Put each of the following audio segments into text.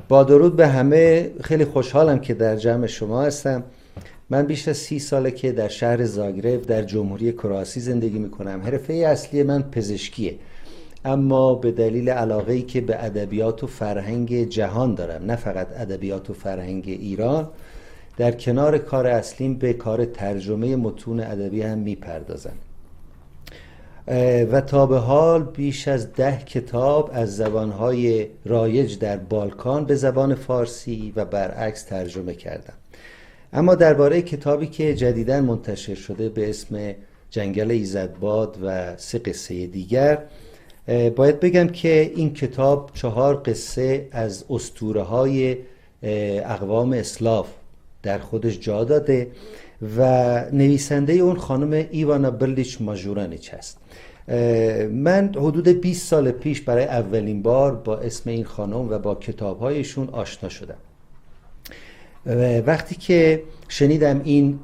با درود به همه، خیلی خوشحالم که در جمع شما هستم. من بیش از 30 ساله که در شهر زاگرب در جمهوری کرواسی زندگی میکنم. حرفه اصلی من پزشکیه، اما به دلیل علاقه‌ای که به ادبیات و فرهنگ جهان دارم، نه فقط ادبیات و فرهنگ ایران، در کنار کار اصلیم به کار ترجمه متون ادبی هم میپردازم و تا به حال بیش از 10 کتاب از زبانهای رایج در بالکان به زبان فارسی و برعکس ترجمه کردم. اما درباره کتابی که جدیداً منتشر شده به اسم جنگل ایزدباد و 3 قصه دیگر، باید بگم که این کتاب 4 قصه از اسطوره‌های اقوام اسلاف در خودش جا داده و نویسنده اون خانم ایوانا برلیچ ماژورانیچ هست. من حدود 20 سال پیش برای اولین بار با اسم این خانم و با کتاب‌هایشون آشنا شدم. وقتی که شنیدم این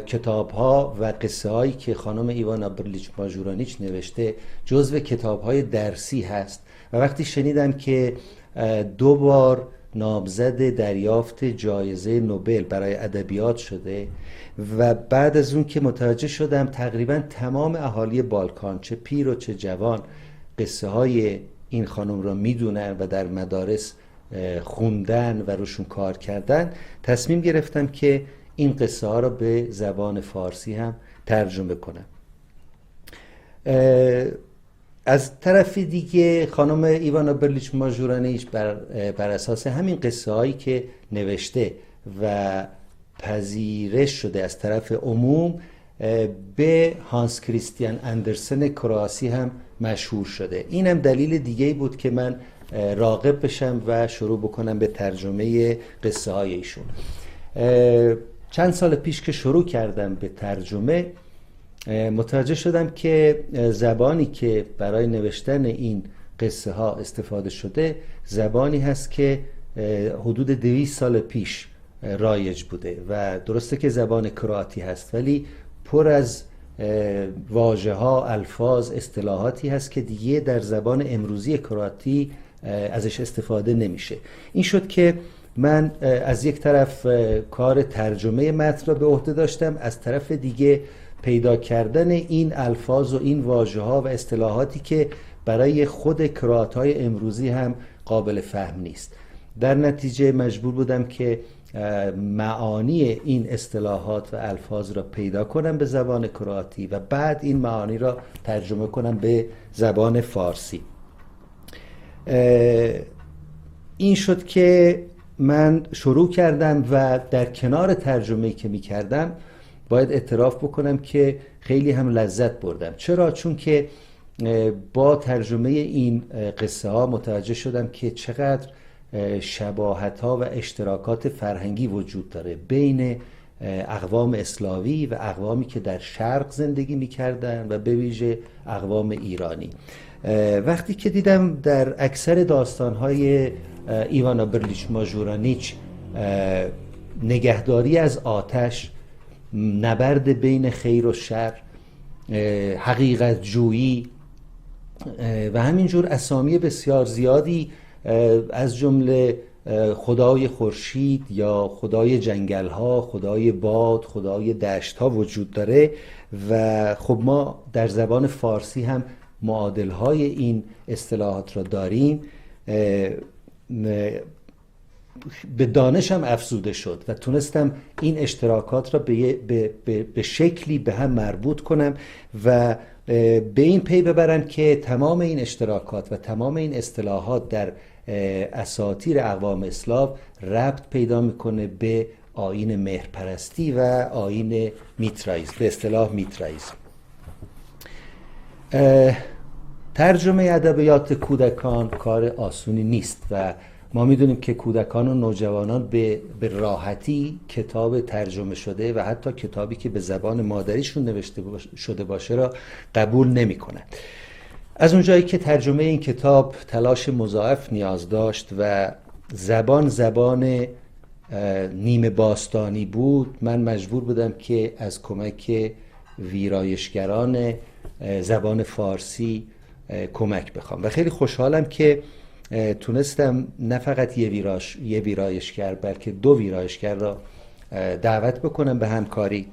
کتاب‌ها و قصه‌هایی که خانم ایوانا برلیچ ماژورانیچ نوشته جزو کتاب‌های درسی هست و وقتی شنیدم که 2 بار نامزد دریافت جایزه نوبل برای ادبیات شده و بعد از اون که متوجه شدم تقریبا تمام اهالی بالکان، چه پیر و چه جوان، قصه های این خانم را میدونن و در مدارس خوندن و روشون کار کردن، تصمیم گرفتم که این قصه ها را به زبان فارسی هم ترجمه کنم. از طرف دیگه خانم ایوانا برلیچ ماژورانیچ بر اساس همین قصه هایی که نوشته و پذیرش شده از طرف عموم به هانس کریستیان اندرسن کرواسی هم مشهور شده. این هم دلیل دیگه بود که من راغب بشم و شروع بکنم به ترجمه قصه های ایشون. چند سال پیش که شروع کردم به ترجمه متوجه شدم که زبانی که برای نوشتن این قصه ها استفاده شده زبانی هست که حدود 200 سال پیش رایج بوده و درسته که زبان کرواتی هست ولی پر از واژه ها، الفاظ، اصطلاحاتی هست که دیگه در زبان امروزی کرواتی ازش استفاده نمیشه. این شد که من از یک طرف کار ترجمه متن را به عهده داشتم، از طرف دیگه پیدا کردن این الفاظ و این واژه ها و اصطلاحاتی که برای خود کروات های امروزی هم قابل فهم نیست. در نتیجه مجبور بودم که معانی این اصطلاحات و الفاظ را پیدا کنم به زبان کرواتی و بعد این معانی را ترجمه کنم به زبان فارسی. این شد که من شروع کردم و در کنار ترجمه‌ای که می کردم باید اعتراف بکنم که خیلی هم لذت بردم. چرا؟ چون که با ترجمه این قصه ها متوجه شدم که چقدر شباهت ها و اشتراکات فرهنگی وجود داره بین اقوام اسلاوی و اقوامی که در شرق زندگی می‌کردن و به ویژه اقوام ایرانی. وقتی که دیدم در اکثر داستان‌های ایوانا برلیچ ماژورانیچ نگهداری از آتش، نبرد بین خیر و شر، حقیقت جویی و همینجور اسامی بسیار زیادی از جمله خدای خورشید یا خدای جنگل ها، خدای باد، خدای دشت ها وجود داره و خب ما در زبان فارسی هم معادل های این اصطلاحات را داریم. به دانشم افزوده شد و تونستم این اشتراکات را به شکلی به هم مربوط کنم و به این پی ببرم که تمام این اشتراکات و تمام این اصطلاحات در اساطیر اقوام اسلاو ربط پیدا میکنه به آیین مهرپرستی و آیین میترائیسم، به اصطلاح میترائیسم. ترجمه ادبیات کودکان کار آسونی نیست و ما میدونیم که کودکان و نوجوانان به راحتی کتاب ترجمه شده و حتی کتابی که به زبان مادریشون نوشته شده باشه را قبول نمی کنند. از اونجایی که ترجمه این کتاب تلاش مضاعف نیاز داشت و زبان نیمه باستانی بود، من مجبور بودم که از کمک ویرایشگران زبان فارسی کمک بخوام و خیلی خوشحالم که تونستم نه فقط یه ویرایشگر بلکه 2 ویرایشگر را دعوت بکنم به همکاری.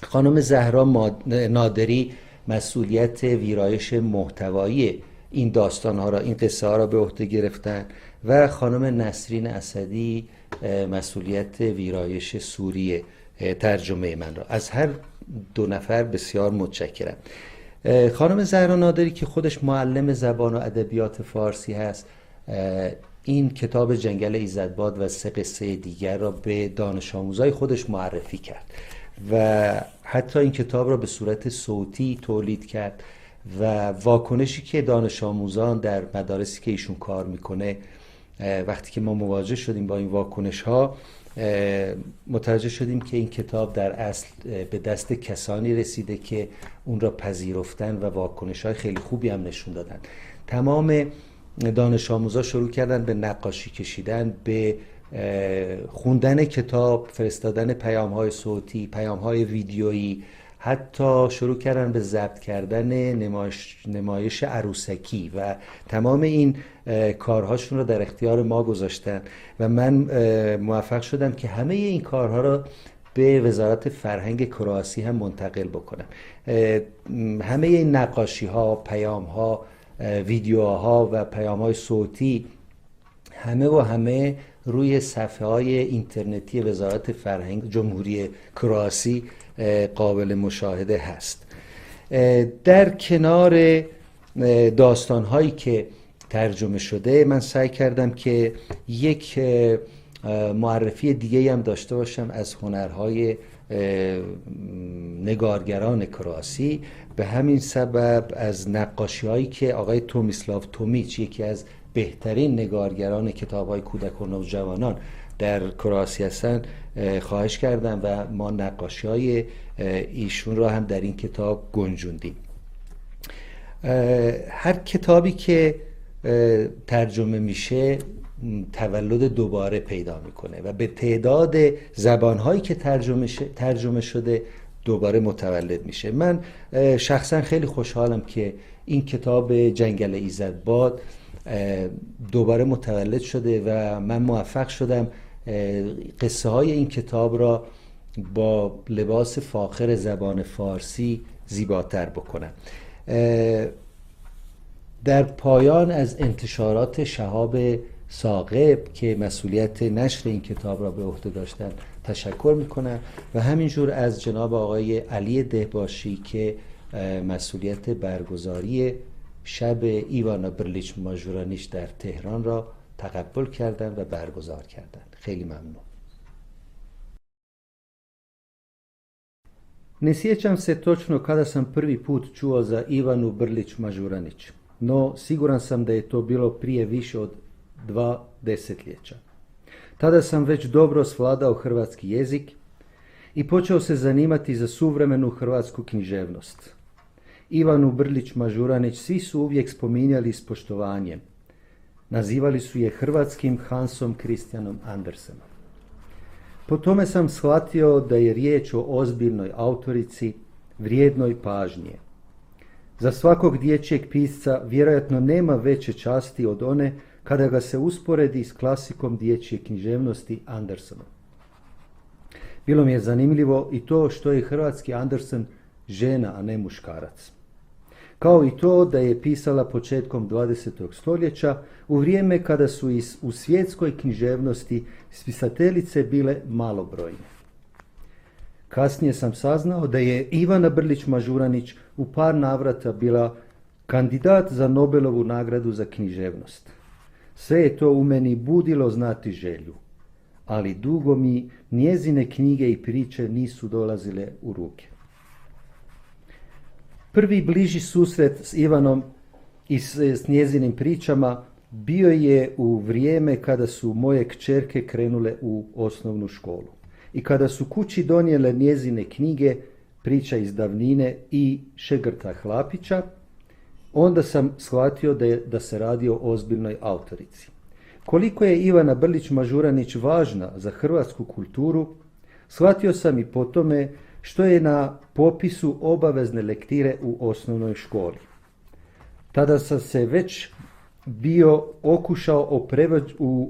خانم زهرا نادری مسئولیت ویرایش محتوایی این داستان ها را، این قصه ها را به عهده گرفتن و خانم نسرین اسدی مسئولیت ویرایش سوری ترجمه من را. از هر 2 نفر بسیار متشکرم. خانم زهرا نادری که خودش معلم زبان و ادبیات فارسی هست، این کتاب جنگل ایزدباد و 3 قصه دیگر را به دانش آموزای خودش معرفی کرد و حتی این کتاب را به صورت صوتی تولید کرد و واکنشی که دانش آموزان در مدارسی که ایشون کار میکنه، وقتی که ما مواجه شدیم با این واکنش ها، متوجه شدیم که این کتاب در اصل به دست کسانی رسیده که اون را پذیرفتن و واکنش های خیلی خوبی هم نشون دادن. تمام دانش آموزا شروع کردن به نقاشی کشیدن، به خوندن کتاب، فرستادن پیام های صوتی، پیام های ویدیویی، حتی شروع کردن به ضبط کردن نمایش عروسکی و تمام این کارهاشون رو در اختیار ما گذاشتن و من موفق شدم که همه این کارها رو به وزارت فرهنگ کرواسی هم منتقل بکنم. همه این نقاشی ها، پیام ها، ویدیوها و پیام های صوتی همه روی صفحه های اینترنتی وزارت فرهنگ جمهوری کرواسی قابل مشاهده هست. در کنار داستان هایی که ترجمه شده، من سعی کردم که یک معرفی دیگه هم داشته باشم از هنرهای نگارگران کرواسی. به همین سبب از نقاشی هایی که آقای تومیسلاو تومیچ، یکی از بهترین نگارگران کتاب های کودک و نوجوانان در کرواسی هستن، خواهش کردم و ما نقاشی های ایشون را هم در این کتاب گنجوندیم. هر کتابی که ترجمه میشه تولد دوباره پیدا میکنه و به تعداد زبانهایی که ترجمه شده دوباره متولد میشه. من شخصا خیلی خوشحالم که این کتاب جنگل ایزدباد دوباره متولد شده و من موفق شدم قصه های این کتاب را با لباس فاخر زبان فارسی زیباتر بکنم. در پایان از انتشارات شهاب ثاقب که مسئولیت نشر این کتاب را به عهده داشتن تشکر میکنم و همینجور از جناب آقای علی دهباشی که مسئولیت برگزاری شب ایوانا برلیچ ماژورانیچ در تهران را تقبل کردن و برگزار کردن. خیلی ممنون. Ne sjećam se točno kada sam prvi put čuo za Ivanu Brlić Mažuranić, no siguran sam da je to bilo prije više od 2 desetljeća. Tada sam već dobro svladao hrvatski jezik i počeo se zanimati za suvremenu hrvatsku književnost. Ivanu Brlić Mažuranić svi su uvijek spominjali s poštovanjem. Nazivali su je hrvatskim Hansom Christianom Andersenom. Po tome sam shvatio da je riječ o ozbiljnoj autorici, vrijednoj pažnje. Za svakog dječjeg pisca vjerojatno nema veće časti od one kada ga se usporedi s klasikom dječje književnosti Andersenom. Bilo mi je zanimljivo i to što je hrvatski Andersen žena, a ne muškarac. Kao i to da je pisala početkom 20. stoljeća u vrijeme kada su u svjetskoj književnosti spisateljice bile malobrojne. Kasnije sam saznao da je Ivana Brlić Mažuranić u par navrata bila kandidat za Nobelovu nagradu za književnost. Sve je to u meni budilo znati želju, ali dugo mi njezine knjige i priče nisu dolazile u ruke. Prvi bliži susret s Ivanom i s njezinim pričama bio je u vrijeme kada su moje kćerke krenule u osnovnu školu i kada su kući donijele njezine knjige Priča iz davnine i Šegrta Hlapića, onda sam shvatio da se radi o ozbiljnoj autorici. Koliko je Ivana Brlić Mažuranić važna za hrvatsku kulturu, shvatio sam i po tome što je na popisu obavezne lektire u osnovnoj školi. Tada sam se već bio okušao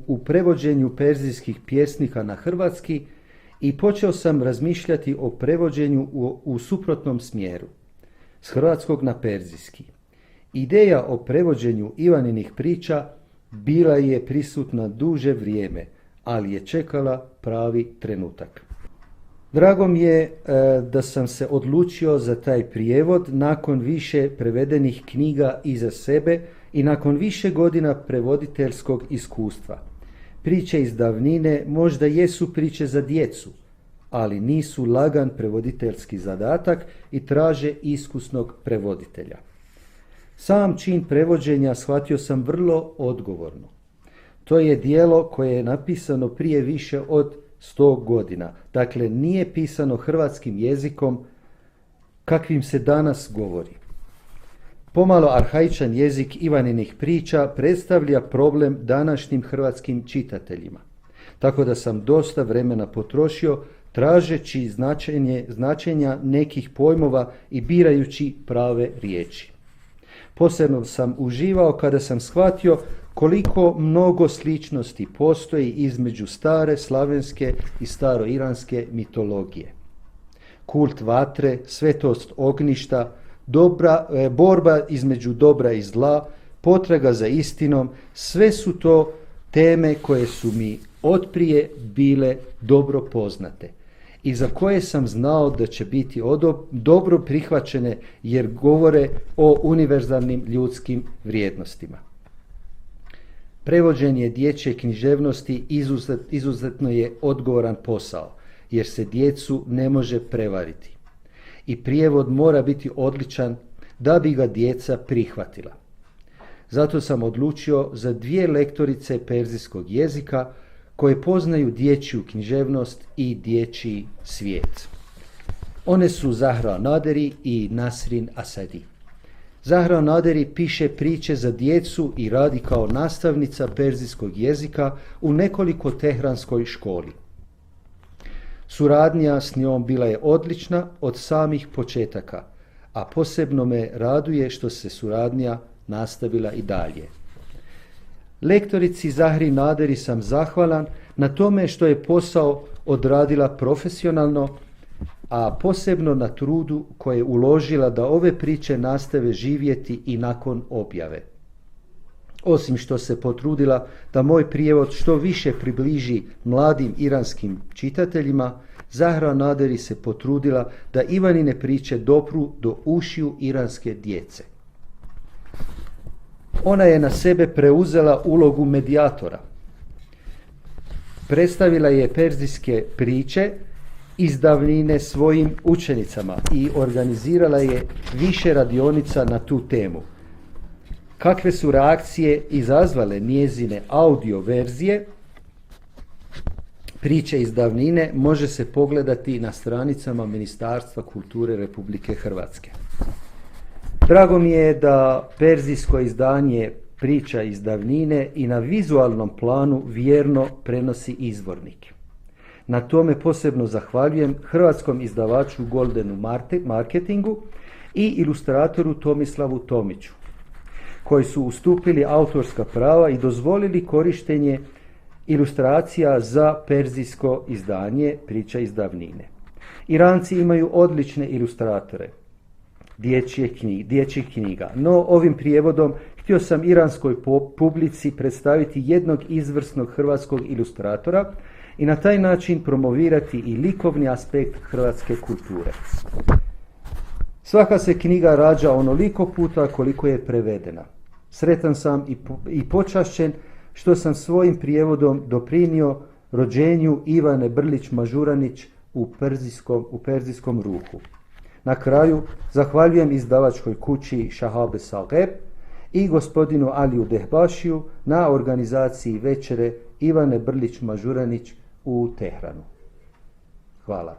u prevođenju perzijskih pjesnika na hrvatski i počeo sam razmišljati o prevođenju u suprotnom smjeru, s hrvatskog na perzijski. Ideja o prevođenju Ivaninih priča bila je prisutna duže vrijeme, ali je čekala pravi trenutak. Drago mi je da sam se odlučio za taj prijevod nakon više prevedenih knjiga iza sebe i nakon više godina prevoditeljskog iskustva. Priče iz davnine možda jesu priče za djecu, ali nisu lagan prevoditeljski zadatak i traže iskusnog prevoditelja. Sam čin prevođenja shvatio sam vrlo odgovorno. To je djelo koje je napisano prije više od 100 godina. Dakle, nije pisano hrvatskim jezikom kakvim se danas govori. Pomalo arhaičan jezik Ivaninih priča predstavlja problem današnjim hrvatskim čitateljima. Tako da sam dosta vremena potrošio tražeći značenja nekih pojmova i birajući prave riječi. Posebno sam uživao kada sam shvatio koliko mnogo sličnosti postoji između stare slavenske i staroiranske mitologije. Kult vatre, svetost ognjišta, borba između dobra i zla, potraga za istinom, sve su to teme koje su mi otprije bile dobro poznate i za koje sam znao da će biti dobro prihvaćene jer govore o univerzalnim ljudskim vrijednostima. Prevođenje dječje književnosti izuzetno je odgovoran posao, jer se djecu ne može prevariti. I prijevod mora biti odličan da bi ga djeca prihvatila. Zato sam odlučio za 2 lektorice perzijskog jezika koje poznaju dječju književnost i dječji svijet. One su Zahra Naderi i Nasrin Asadi. Zahra Naderi piše priče za djecu i radi kao nastavnica perzijskog jezika u nekoliko tehranskoj školi. Suradnja s njom bila je odlična od samih početaka, a posebno me raduje što se suradnja nastavila i dalje. Lektorici Zahri Naderi sam zahvalan na tome što je posao odradila profesionalno, a posebno na trudu koje je uložila da ove priče nastave živjeti i nakon objave. Osim što se potrudila da moj prijevod što više približi mladim iranskim čitateljima, Zahra Naderi se potrudila da Ivanine priče dopru do ušiju iranske djece. Ona je na sebe preuzela ulogu medijatora. Predstavila je perzijske priče iz davnine svojim učenicama i organizirala je više radionica na tu temu. Kakve su reakcije izazvale njezine audio verzije priče iz davnine može se pogledati na stranicama Ministarstva kulture Republike Hrvatske. Drago mi je da perzijsko izdanje priča iz davnine i na vizualnom planu vjerno prenosi izvornik. Na tome posebno zahvaljujem hrvatskom izdavaču Goldenu Marketingu i ilustratoru Tomislavu Tomiću, koji su ustupili autorska prava i dozvolili korištenje ilustracija za perzijsko izdanje priča iz davnine. Iranci imaju odlične ilustratore dječjih knjiga, no ovim prijevodom htio sam iranskoj publici predstaviti jednog izvrsnog hrvatskog ilustratora i na taj način promovirati i likovni aspekt hrvatske kulture. Svaka se knjiga rađa onoliko puta koliko je prevedena. Sretan sam i počašćen što sam svojim prijevodom doprinio rođenju Ivane Brlić-Mažuranić u perzijskom ruhu. Na kraju zahvaljujem izdavačkoj kući Šahabe Salgeb i gospodinu Aliju Dehbašiju na organizaciji večere Ivane Brlić-Mažuranić u Tehranu. Hvala.